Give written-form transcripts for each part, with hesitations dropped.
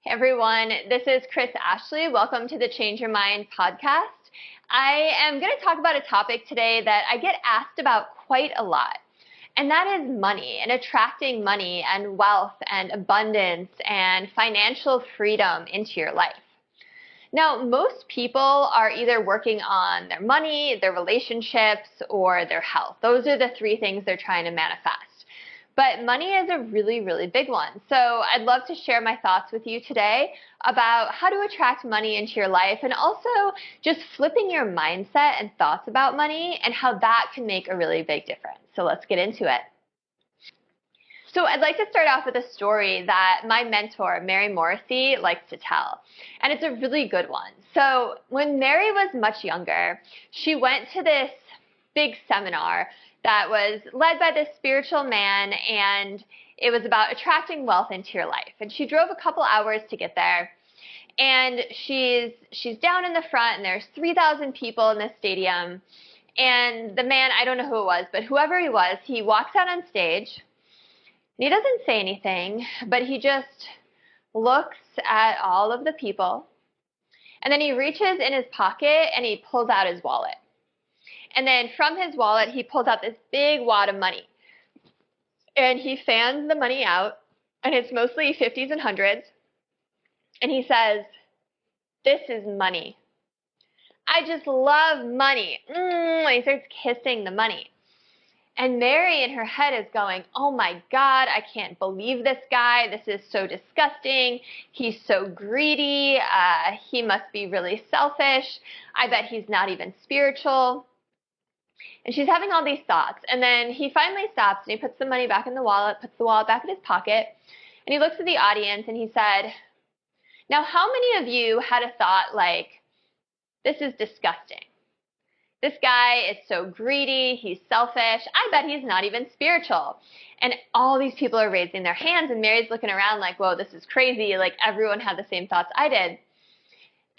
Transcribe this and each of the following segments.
Everyone, this is Chris Ashley. Welcome to the Change Your Mind podcast. I am going to talk about a topic today that I get asked about quite a lot, and that is money and attracting money and wealth and abundance and financial freedom into your life. Now, most people are either working on their money, their relationships, or their health. Those are the three things they're trying to manifest. But money is a really, really big one. So I'd love to share my thoughts with you today about how to attract money into your life and also just flipping your mindset and thoughts about money and how that can make a really big difference. So let's get into it. So I'd like to start off with a story that my mentor, Mary Morrissey, likes to tell. And it's a really good one. So when Mary was much younger, she went to this big seminar that was led by this spiritual man, and it was about attracting wealth into your life. And she drove a couple hours to get there. And she's down in the front, and there's 3,000 people in the stadium. And the man, I don't know who it was, but whoever he was, he walks out on stage. And he doesn't say anything, but he just looks at all of the people. And then he reaches in his pocket and he pulls out his wallet. And then from his wallet, he pulls out this big wad of money. And he fans the money out, and it's mostly 50s and 100s. And he says, "This is money. I just love money." And he starts kissing the money. And Mary in her head is going, "Oh my God, I can't believe this guy. This is so disgusting. He's so greedy. He must be really selfish. I bet he's not even spiritual." And she's having all these thoughts. And then he finally stops and he puts the money back in the wallet, puts the wallet back in his pocket. And he looks at the audience and he said, "Now, how many of you had a thought like, this is disgusting? This guy is so greedy, he's selfish, I bet he's not even spiritual." And all these people are raising their hands, and Mary's looking around like, "Whoa, this is crazy." Like, everyone had the same thoughts I did.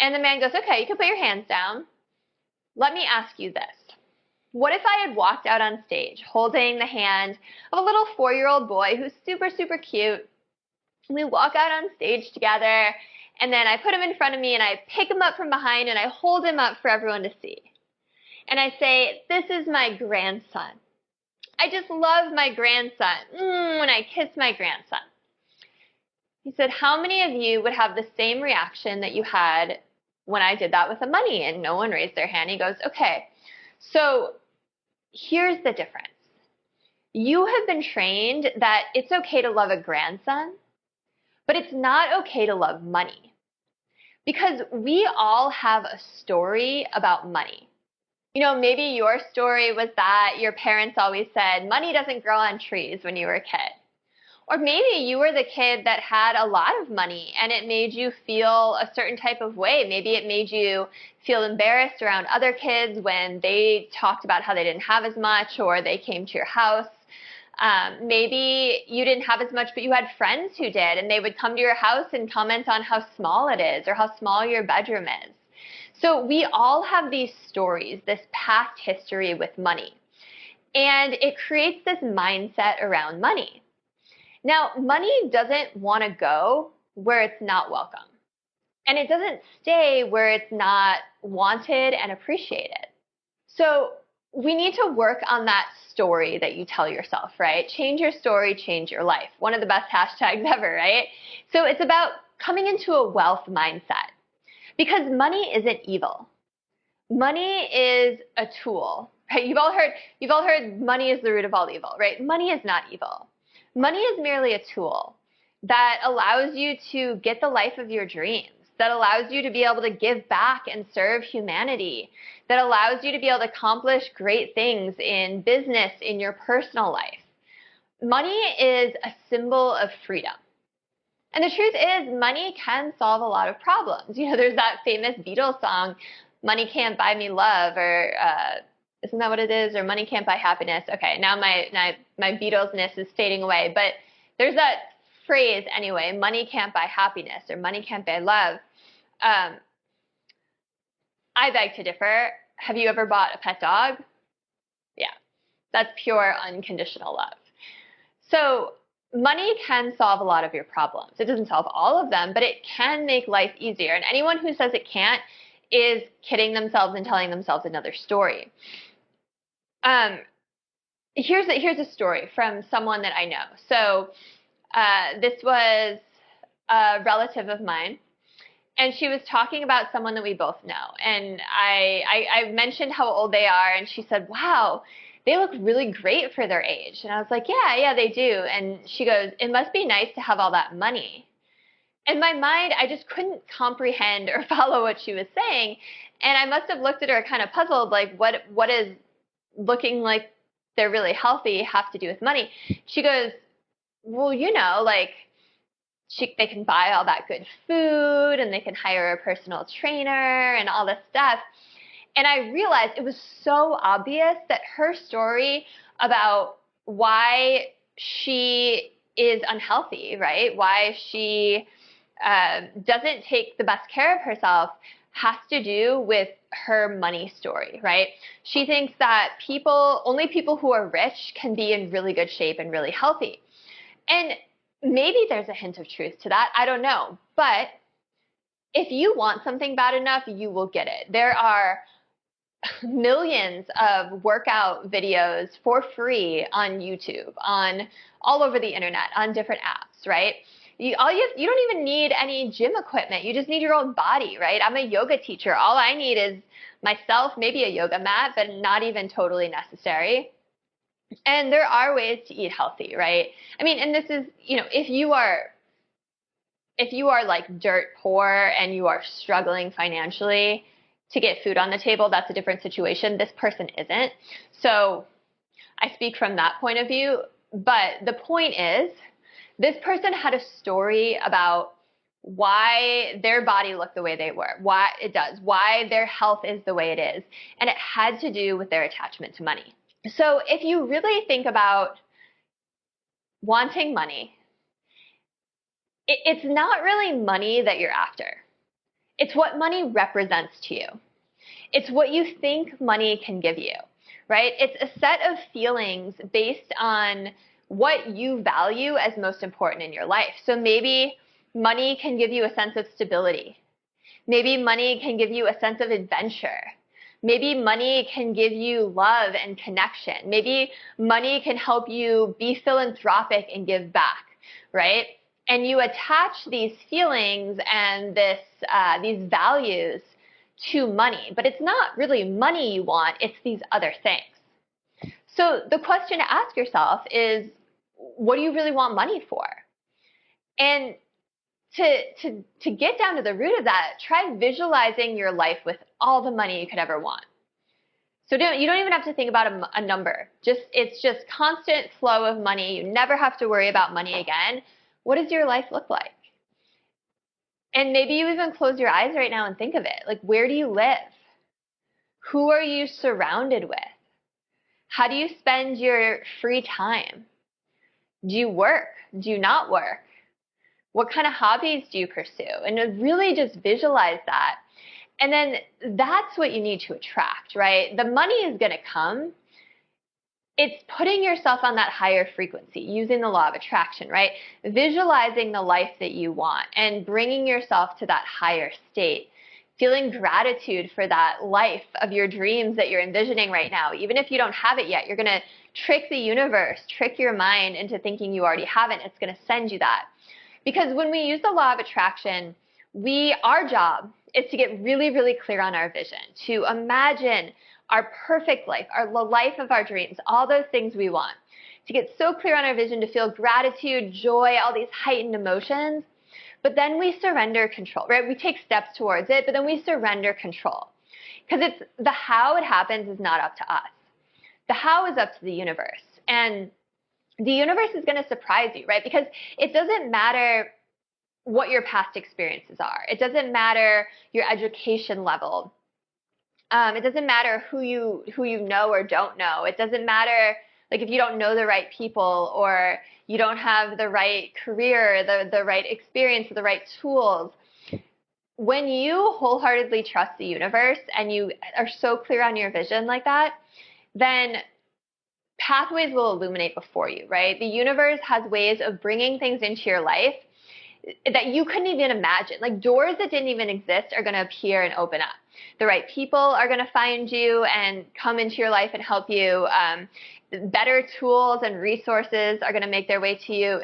And the man goes, "Okay, you can put your hands down. Let me ask you this. What if I had walked out on stage holding the hand of a little 4-year-old boy who's super, super cute? We walk out on stage together, and then I put him in front of me, and I pick him up from behind, and I hold him up for everyone to see. And I say, 'This is my grandson. I just love my grandson.' When I kiss my grandson." He said, "How many of you would have the same reaction that you had when I did that with the money?" And no one raised their hand. He goes, "Okay, so here's the difference. You have been trained that it's okay to love a grandson, but it's not okay to love money. Because we all have a story about money. You know, maybe your story was that your parents always said, money doesn't grow on trees when you were a kid. Or maybe you were the kid that had a lot of money and it made you feel a certain type of way. Maybe it made you feel embarrassed around other kids when they talked about how they didn't have as much or they came to your house. Maybe you didn't have as much, but you had friends who did, and they would come to your house and comment on how small it is or how small your bedroom is. So we all have these stories, this past history with money, and it creates this mindset around money. Now, money doesn't want to go where it's not welcome, and it doesn't stay where it's not wanted and appreciated. So we need to work on that story that you tell yourself, right? Change your story, change your life. One of the best hashtags ever, right? So it's about coming into a wealth mindset, because money isn't evil. Money is a tool, right? You've all heard money is the root of all evil, right? Money is not evil. Money is merely a tool that allows you to get the life of your dreams, that allows you to be able to give back and serve humanity, that allows you to be able to accomplish great things in business, in your personal life. Money is a symbol of freedom. And the truth is, money can solve a lot of problems. You know, there's that famous Beatles song, "Money Can't Buy Me Love," or isn't that what it is? Or "Money Can't Buy Happiness." Okay, now my Beatlesness is fading away. But there's that phrase anyway, "Money can't buy happiness," or "Money can't buy love." I beg to differ. Have you ever bought a pet dog? Yeah, that's pure unconditional love. So money can solve a lot of your problems. It doesn't solve all of them, but it can make life easier. And anyone who says it can't is kidding themselves and telling themselves another story. Here's a story from someone that I know. So this was a relative of mine, and she was talking about someone that we both know. And I mentioned how old they are, and she said, "Wow, they look really great for their age." And I was like, "Yeah, they do." And she goes, "It must be nice to have all that money." In my mind, I just couldn't comprehend or follow what she was saying. And I must have looked at her kind of puzzled, like, what is looking like they're really healthy have to do with money? She goes, "Well, like, they can buy all that good food and they can hire a personal trainer and all this stuff." And I realized it was so obvious that her story about why she is unhealthy, right? Why she doesn't take the best care of herself has to do with her money story, right? She thinks that only people who are rich can be in really good shape and really healthy. And maybe there's a hint of truth to that. I don't know. But if you want something bad enough, you will get it. There are millions of workout videos for free on YouTube, on all over the internet, on different apps, right? You don't even need any gym equipment. You just need your own body, right? I'm a yoga teacher. All I need is myself, maybe a yoga mat, but not even totally necessary. And there are ways to eat healthy, right? I mean, and this is, if you are like dirt poor and you are struggling financially to get food on the table, that's a different situation. This person isn't. So I speak from that point of view. But the point is, this person had a story about why their body looked the way they were, why their health is the way it is. And it had to do with their attachment to money. So if you really think about wanting money, it's not really money that you're after. It's what money represents to you. It's what you think money can give you, right? It's a set of feelings based on what you value as most important in your life. So maybe money can give you a sense of stability. Maybe money can give you a sense of adventure. Maybe money can give you love and connection. Maybe money can help you be philanthropic and give back, right? And you attach these feelings and these values to money, but it's not really money you want, it's these other things. So the question to ask yourself is, what do you really want money for? And to get down to the root of that, try visualizing your life with all the money you could ever want. So you don't even have to think about a number. It's just constant flow of money. You never have to worry about money again. What does your life look like? And maybe you even close your eyes right now and think of it. Like, where do you live? Who are you surrounded with? How do you spend your free time? Do you work? Do you not work? What kind of hobbies do you pursue? And really just visualize that. And then that's what you need to attract, right? The money is going to come. It's putting yourself on that higher frequency, using the law of attraction, right? Visualizing the life that you want and bringing yourself to that higher state. Feeling gratitude for that life of your dreams that you're envisioning right now. Even if you don't have it yet, you're going to trick the universe, trick your mind into thinking you already have it. It's going to send you that. Because when we use the law of attraction, our job is to get really, really clear on our vision, to imagine our perfect life, the life of our dreams, all those things we want, to get so clear on our vision, to feel gratitude, joy, all these heightened emotions. But then we surrender control, right? We take steps towards it, but then we surrender control. Because it's the how it happens is not up to us. The how is up to the universe. And the universe is going to surprise you, right? Because it doesn't matter what your past experiences are. It doesn't matter your education level. It doesn't matter who you know or don't know. It doesn't matter, like, if you don't know the right people or you don't have the right career, the right experience, the right tools. When you wholeheartedly trust the universe and you are so clear on your vision like that, then pathways will illuminate before you, right? The universe has ways of bringing things into your life that you couldn't even imagine. Like doors that didn't even exist are going to appear and open up. The right people are going to find you and come into your life and help you. Better tools and resources are going to make their way to you.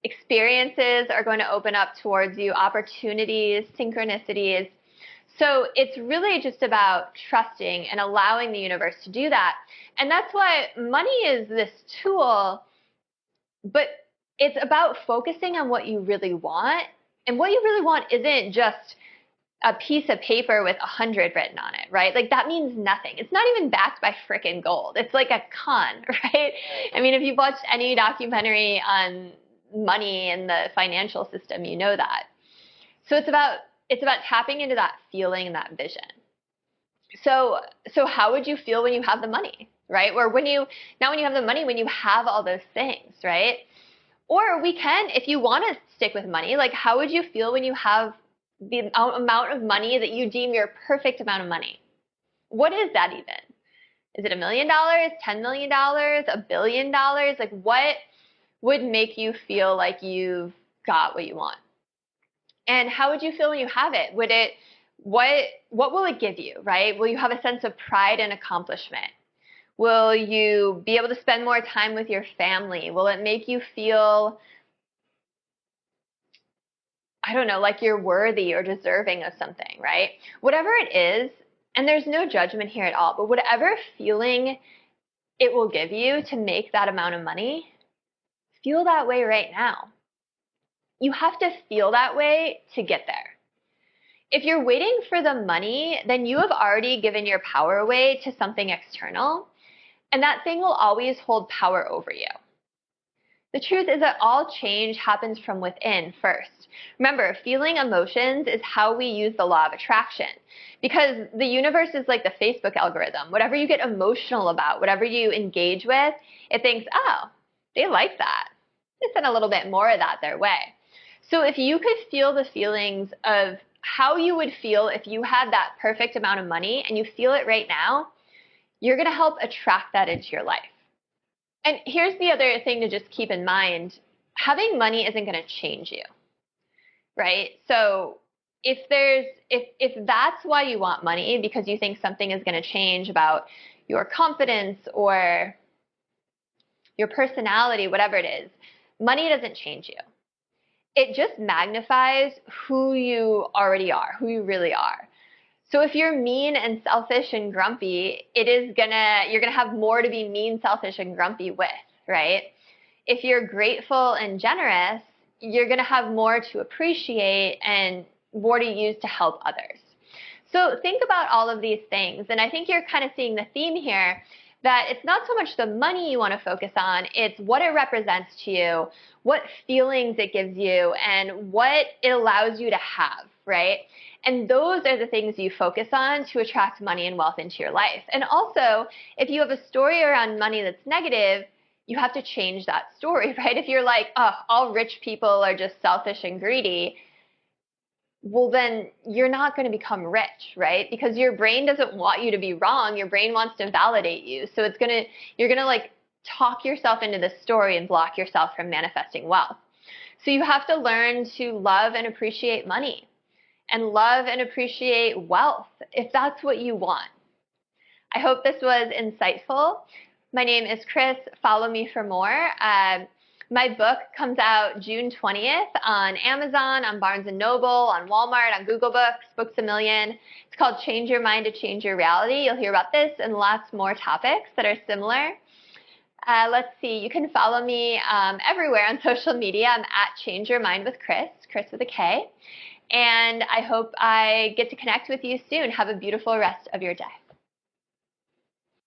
Experiences are going to open up towards you, opportunities, synchronicities. So it's really just about trusting and allowing the universe to do that. And that's why money is this tool, but it's about focusing on what you really want. And what you really want isn't just a piece of paper with 100 written on it, right? Like that means nothing. It's not even backed by frickin' gold. It's like a con, right? I mean, if you've watched any documentary on money and the financial system, you know that. So it's about tapping into that feeling and that vision. So how would you feel when you have the money, right? Or when you have the money, when you have all those things, right? Or we can, if you want to stick with money, like how would you feel when you have the amount of money that you deem your perfect amount of money? What is that even? Is it $1 million, $10 million, $1 billion? Like what would make you feel like you've got what you want? And how would you feel when you have it? What will it give you, right? Will you have a sense of pride and accomplishment? Will you be able to spend more time with your family? Will it make you feel, I don't know, like you're worthy or deserving of something, right? Whatever it is, and there's no judgment here at all, but whatever feeling it will give you to make that amount of money, feel that way right now. You have to feel that way to get there. If you're waiting for the money, then you have already given your power away to something external, and that thing will always hold power over you. The truth is that all change happens from within first. Remember, feeling emotions is how we use the law of attraction, because the universe is like the Facebook algorithm. Whatever you get emotional about, whatever you engage with, it thinks, oh, they like that. Let's send a little bit more of that their way. So if you could feel the feelings of how you would feel if you had that perfect amount of money and you feel it right now, you're going to help attract that into your life. And here's the other thing to just keep in mind. Having money isn't going to change you, right? So if that's why you want money, because you think something is going to change about your confidence or your personality, whatever it is, money doesn't change you. It just magnifies who you already are, who you really are. So if you're mean and selfish and grumpy, you're gonna have more to be mean, selfish, and grumpy with, right? If you're grateful and generous, you're gonna have more to appreciate and more to use to help others. So think about all of these things, and I think you're kind of seeing the theme here, that it's not so much the money you want to focus on, it's what it represents to you, what feelings it gives you, and what it allows you to have, right? And those are the things you focus on to attract money and wealth into your life. And also, if you have a story around money that's negative, you have to change that story, right? If you're like, oh, all rich people are just selfish and greedy, well, then you're not going to become rich, right? Because your brain doesn't want you to be wrong. Your brain wants to validate you. So you're going to like talk yourself into this story and block yourself from manifesting wealth. So you have to learn to love and appreciate money and love and appreciate wealth if that's what you want. I hope this was insightful. My name is Chris. Follow me for more. My book comes out June 20th on Amazon, on Barnes & Noble, on Walmart, on Google Books, Books A Million. It's called Change Your Mind to Change Your Reality. You'll hear about this and lots more topics that are similar. Let's see. You can follow me everywhere on social media. I'm at Change Your Mind with Chris, Chris with a K. And I hope I get to connect with you soon. Have a beautiful rest of your day.